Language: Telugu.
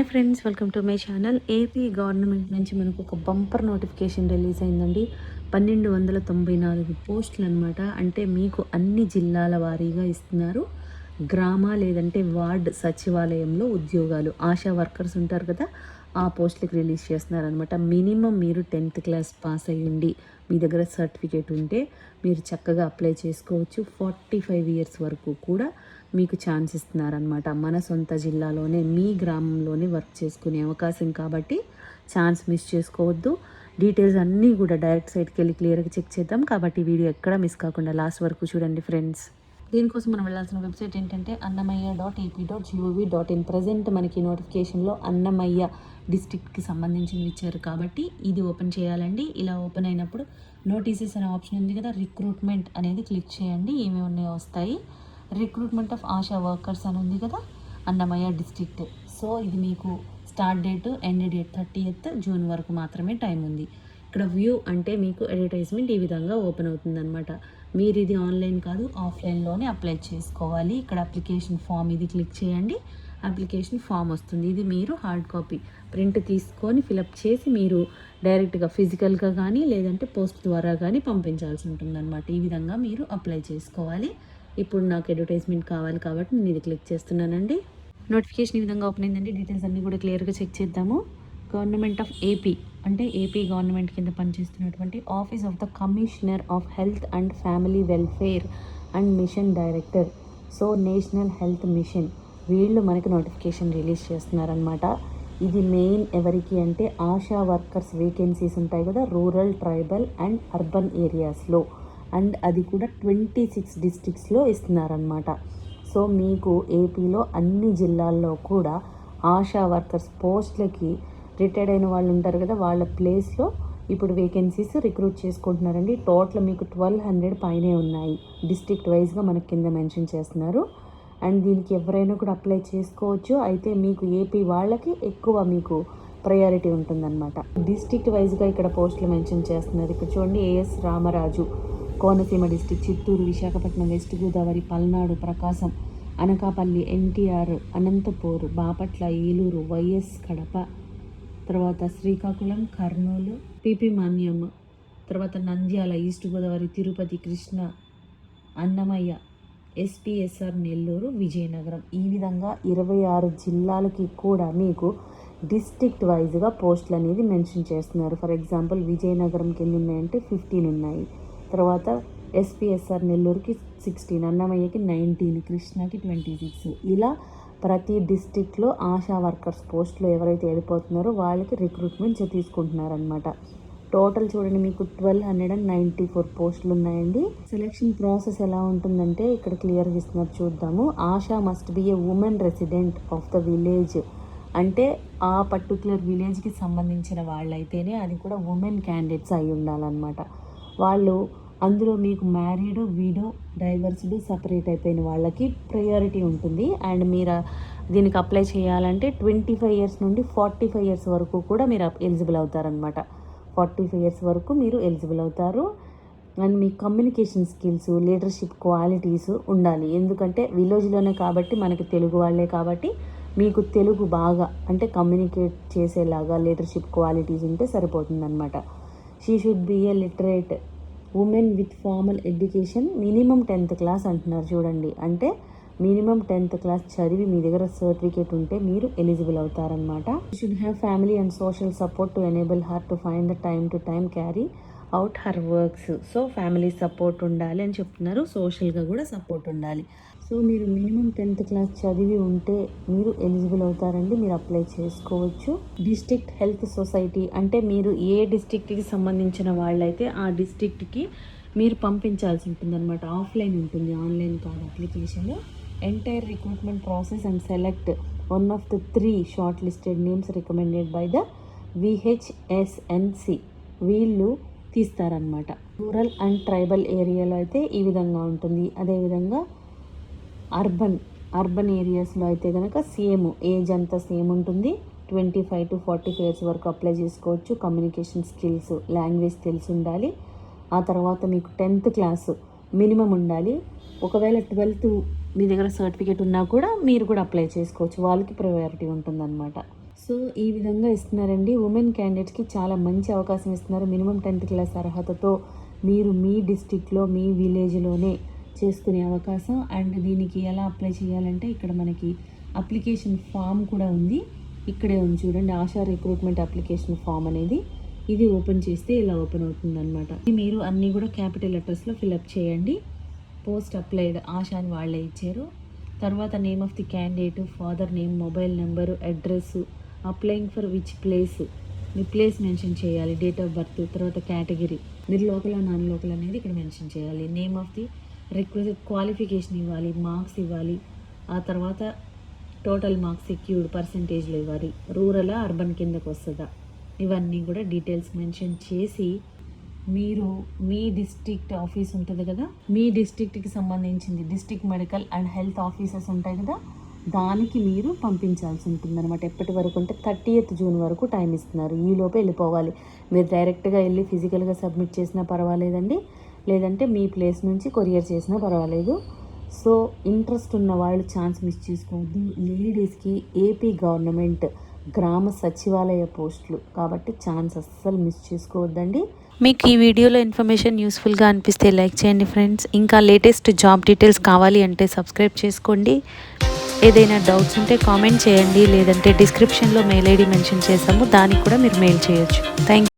Hi friends, welcome to my channel. AP government నుంచి మనకు ఒక బంపర్ నోటిఫికేషన్ రిలీజ్ అయిందండి. 1294 పోస్టులు అనమాట. అంటే మీకు అన్ని జిల్లాల వారీగా ఇస్తున్నారు. గ్రామ లేదంటే వార్డ్ సచివాలయంలో ఉద్యోగాలు, ఆశా వర్కర్స్ ఉంటారు కదా, ఆ పోస్టులకు రిలీజ్ చేస్తున్నారనమాట. మినిమం మీరు 10th క్లాస్ పాస్ అయ్యండి, మీ దగ్గర సర్టిఫికేట్ ఉంటే మీరు చక్కగా అప్లై చేసుకోవచ్చు. 45 ఇయర్స్ వరకు కూడా మీకు ఛాన్స్ ఇస్తున్నారనమాట. మన సొంత జిల్లాలోనే మీ గ్రామంలోనే వర్క్ చేసుకునే అవకాశం కాబట్టి ఛాన్స్ మిస్ చేసుకోవద్దు. డీటెయిల్స్ అన్నీ కూడా డైరెక్ట్ సైట్కి వెళ్ళి క్లియర్గా చెక్ చేద్దాం. కాబట్టి వీడియో ఎక్కడ మిస్ కాకుండా లాస్ట్ వరకు చూడండి ఫ్రెండ్స్. దీనికోసం మనం వెళ్ళాల్సిన వెబ్సైట్ ఏంటంటే annamaya.ap.gov.in. ప్రజెంట్ మనకి నోటిఫికేషన్లో అన్నమయ్య డిస్ట్రిక్ట్కి సంబంధించింది ఇచ్చారు కాబట్టి ఇది ఓపెన్ చేయాలండి. ఇలా ఓపెన్ అయినప్పుడు నోటీసెస్ అనే ఆప్షన్ ఉంది కదా, రిక్రూట్మెంట్ అనేది క్లిక్ చేయండి. ఏమేమి ఉన్నాయో వస్తాయి. రిక్రూట్మెంట్ ఆఫ్ ఆశా వర్కర్స్ అని ఉంది కదా, అన్నమయ్య డిస్ట్రిక్ట్. సో ఇది మీకు start date, end date 30th June వరకు మాత్రమే టైం ఉంది. ఇక్కడ వ్యూ అంటే మీకు అడ్వర్టైజ్మెంట్ ఈ విధంగా ఓపెన్ అవుతుందన్నమాట. మీరు ఇది ఆన్లైన్ కాదు, ఆఫ్లైన్లోనే అప్లై చేసుకోవాలి. ఇక్కడ అప్లికేషన్ ఫామ్ ఇది క్లిక్ చేయండి. అప్లికేషన్ ఫామ్ వస్తుంది. ఇది మీరు హార్డ్ కాపీ ప్రింట్ తీసుకొని ఫిలప్ చేసి మీరు డైరెక్ట్గా ఫిజికల్గా కానీ లేదంటే పోస్ట్ ద్వారా కానీ పంపించాల్సి ఉంటుందన్నమాట. ఈ విధంగా మీరు అప్లై చేసుకోవాలి. ఇప్పుడు నాకు అడ్వర్టైజ్మెంట్ కావాలి కాబట్టి నేను ఇది క్లిక్ చేస్తున్నానండి. నోటిఫికేషన్ ఈ విధంగా ఓపెన్ అయిందండి. డీటెయిల్స్ అన్నీ కూడా క్లియర్గా చెక్ చేద్దాము. గవర్నమెంట్ ఆఫ్ ఏపీ అంటే ఏపీ గవర్నమెంట్ కింద పనిచేస్తున్నటువంటి office of the commissioner of health and family welfare and mission director. So national health machine వీళ్ళు మనకి నోటిఫికేషన్ రిలీజ్ చేస్తున్నారనమాట. ఇది మెయిన్ ఎవరికి అంటే ఆశా వర్కర్స్ వేకెన్సీస్ ఉంటాయి కదా, రూరల్, ట్రైబల్ అండ్ అర్బన్ ఏరియాస్లో. అండ్ అది కూడా 26 డిస్ట్రిక్ట్స్లో ఇస్తున్నారనమాట. సో మీకు ఏపీలో అన్ని జిల్లాల్లో కూడా ఆశా వర్కర్స్ పోస్టులకి రిటైర్డ్ అయిన వాళ్ళు ఉంటారు కదా, వాళ్ళ ప్లేస్లో ఇప్పుడు వేకెన్సీస్ రిక్రూట్ చేసుకుంటున్నారండి. టోటల్ మీకు 1200 పైనే ఉన్నాయి. డిస్ట్రిక్ట్ వైజ్గా మనకి కింద మెన్షన్ చేస్తున్నారు. అండ్ దీనికి ఎవరైనా కూడా అప్లై చేసుకోవచ్చు. అయితే మీకు ఏపీ వాళ్ళకి ఎక్కువ మీకు ప్రయారిటీ ఉంటుందన్నమాట. డిస్ట్రిక్ట్ వైజ్గా ఇక్కడ పోస్టులు మెన్షన్ చేస్తున్నారు. ఇక్కడ చూడండి, A S Ramaraju Konaseema district, Chittoor, Visakhapatnam, west Godavari, Palnadu, Prakasam, Anakapalli, NTR, Anantapur, Bapatla, Eluru, YS Kadapa, తర్వాత శ్రీకాకుళం, కర్నూలు, పిపి మాన్యం, తర్వాత నంద్యాల, ఈస్ట్ గోదావరి, తిరుపతి, కృష్ణ, అన్నమయ్య, ఎస్పీఎస్ఆర్ నెల్లూరు, విజయనగరం. ఈ విధంగా 26 జిల్లాలకి కూడా మీకు డిస్ట్రిక్ట్ వైజ్గా పోస్టులు అనేది మెన్షన్ చేస్తున్నారు. ఫర్ ఎగ్జాంపుల్ విజయనగరం కింద ఉన్నాయంటే 15 ఉన్నాయి. తర్వాత ఎస్పీఎస్ఆర్ నెల్లూరుకి 16, అన్నమయ్యకి 19, కృష్ణకి 26. ఇలా ప్రతి డిస్ట్రిక్ట్లో ఆశా వర్కర్స్ పోస్టులు ఎవరైతే వెళ్ళిపోతున్నారో వాళ్ళకి రిక్రూట్మెంట్ తీసుకుంటున్నారనమాట. టోటల్ చూడండి, మీకు 1294 పోస్టులు ఉన్నాయండి. సెలెక్షన్ ప్రాసెస్ ఎలా ఉంటుందంటే ఇక్కడ క్లియర్గా ఇస్తున్నారు, చూద్దాము. ASHA must be A women resident of the village. అంటే ఆ పర్టికులర్ విలేజ్కి సంబంధించిన వాళ్ళైతేనే, అది కూడా ఉమెన్ క్యాండిడేట్స్ అయి ఉండాలన్నమాట. వాళ్ళు అందులో మీకు మ్యారీడ్, వీడో, డైవర్స్డ్, సపరేట్ అయిపోయిన వాళ్ళకి ప్రయారిటీ ఉంటుంది. అండ్ మీరు దీనికి అప్లై చేయాలంటే 25 ఇయర్స్ నుండి 45 ఇయర్స్ వరకు కూడా మీరు ఎలిజిబుల్ అవుతారనమాట. 45 ఇయర్స్ వరకు మీరు ఎలిజిబుల్ అవుతారు. And me communication skills, leadership qualities ఉండాలి. ఎందుకంటే విలేజ్లోనే కాబట్టి, మనకి తెలుగు వాళ్ళే కాబట్టి మీకు తెలుగు బాగా అంటే కమ్యూనికేట్ చేసేలాగా లీడర్షిప్ క్వాలిటీస్ ఉంటే సరిపోతుందన్నమాట. She should be a literate women with formal education, minimum 10th class అంటున్నారు చూడండి. అంటే మినిమం 10th క్లాస్ చదివి మీ దగ్గర సర్టిఫికేట్ ఉంటే మీరు ఎలిజిబుల్ అవుతారనమాట. Should have family and social support to enable her to find the time to time carry out her works. So family support ఉండాలి అని చెప్తున్నారు, సోషల్గా కూడా సపోర్ట్ ఉండాలి. సో మీరు మినిమం 10th క్లాస్ చదివి ఉంటే మీరు ఎలిజిబుల్ అవుతారండి, మీరు అప్లై చేసుకోవచ్చు. డిస్ట్రిక్ట్ హెల్త్ సొసైటీ అంటే మీరు ఏ డిస్ట్రిక్ట్కి సంబంధించిన వాళ్ళైతే ఆ డిస్ట్రిక్ట్కి మీరు పంపించాల్సి ఉంటుంది అనమాట. ఆఫ్లైన్ ఉంటుంది, ఆన్లైన్ కాదు application. Entire recruitment process and select one of the 3 short listed names recommended by the VHSNC. వీళ్ళు తీస్తారనమాట. రూరల్ అండ్ ట్రైబల్ ఏరియాలో అయితే ఈ విధంగా ఉంటుంది. అదేవిధంగా అర్బన్ ఏరియాస్లో అయితే కనుక సేమ్ ఏజ్ అంతా సేమ్ ఉంటుంది. 25 to 45 ఇయర్స్ వరకు అప్లై చేసుకోవచ్చు. కమ్యూనికేషన్ స్కిల్స్, లాంగ్వేజ్ తెలిసి ఉండాలి. ఆ తర్వాత మీకు 10th క్లాస్ మినిమం ఉండాలి. ఒకవేళ 12th మీ దగ్గర సర్టిఫికేట్ ఉన్నా కూడా మీరు కూడా అప్లై చేసుకోవచ్చు, వాళ్ళకి ప్రయారిటీ ఉంటుందన్నమాట. సో ఈ విధంగా ఇస్తున్నారండి. ఉమెన్ క్యాండిడేట్స్కి చాలా మంచి అవకాశం ఇస్తున్నారు. మినిమం 10th క్లాస్ అర్హతతో మీరు మీ డిస్టిక్లో మీ విలేజ్లోనే చేసుకునే అవకాశం. అండ్ దీనికి ఎలా అప్లై చేయాలంటే ఇక్కడ మనకి అప్లికేషన్ ఫామ్ కూడా ఉంది. ఇక్కడే ఉంది చూడండి, ఆశా రిక్రూట్మెంట్ అప్లికేషన్ ఫామ్ అనేది. ఇది ఓపెన్ చేస్తే ఇలా ఓపెన్ అవుతుంది అనమాట. మీరు అన్నీ కూడా క్యాపిటల్ లెటర్స్లో ఫిల్అప్ చేయండి. పోస్ట్ అప్లైడ్ ఆశా అని వాళ్ళే ఇచ్చారు. తర్వాత name of the candidate, father name, mobile number, address, applying for which place, me place mention చేయాలి, డేట్ ఆఫ్ బర్త్, తర్వాత కేటగిరీ, మీరు లోకల్ నాన్ లోకల్ అనేది ఇక్కడ మెన్షన్ చేయాలి, name of the request, qualification ఇవ్వాలి, మార్క్స్ ఇవ్వాలి, ఆ తర్వాత టోటల్ మార్క్స్ సెక్యూర్డ్ పర్సంటేజ్లో ఇవ్వాలి, రూరల్ అర్బన్ కిందకు వస్తుందా, ఇవన్నీ కూడా డీటెయిల్స్ మెన్షన్ చేసి మీరు మీ డిస్ట్రిక్ట్ ఆఫీస్ ఉంటుంది కదా, మీ డిస్ట్రిక్ట్కి సంబంధించింది district medical and health officers ఉంటాయి కదా, దానికి మీరు పంపించాల్సి ఉంటుందన్నమాట. ఎప్పటి వరకు అంటే 30th జూన్ వరకు టైం ఇస్తున్నారు. ఈలోపే వెళ్ళిపోవాలి. మీరు డైరెక్ట్గా వెళ్ళి ఫిజికల్గా సబ్మిట్ చేసినా పర్వాలేదండి, లేదంటే మీ ప్లేస్ నుంచి కొరియర్ చేసినా పర్వాలేదు. సో ఇంట్రెస్ట్ ఉన్న వాళ్ళు ఛాన్స్ మిస్ చేసుకోవద్దు. లేడీస్కి ఏపీ గవర్నమెంట్ గ్రామ సచివాలయ పోస్టులు కాబట్టి ఛాన్స్ అస్సలు మిస్ చేసుకోవద్దండి. మీకు ఈ వీడియోలో ఇన్ఫర్మేషన్ యూస్ఫుల్గా అనిపిస్తే లైక్ చేయండి ఫ్రెండ్స్. ఇంకా లేటెస్ట్ జాబ్ డీటెయిల్స్ కావాలి అంటే సబ్స్క్రైబ్ చేసుకోండి. ఏదైనా డౌట్స్ ఉంటే కామెంట్ చేయండి, లేదంటే డిస్క్రిప్షన్లో మెయిల్ ఐడి మెన్షన్ చేసాము, దానికి కూడా మీరు మెయిల్ చేయొచ్చు. థ్యాంక్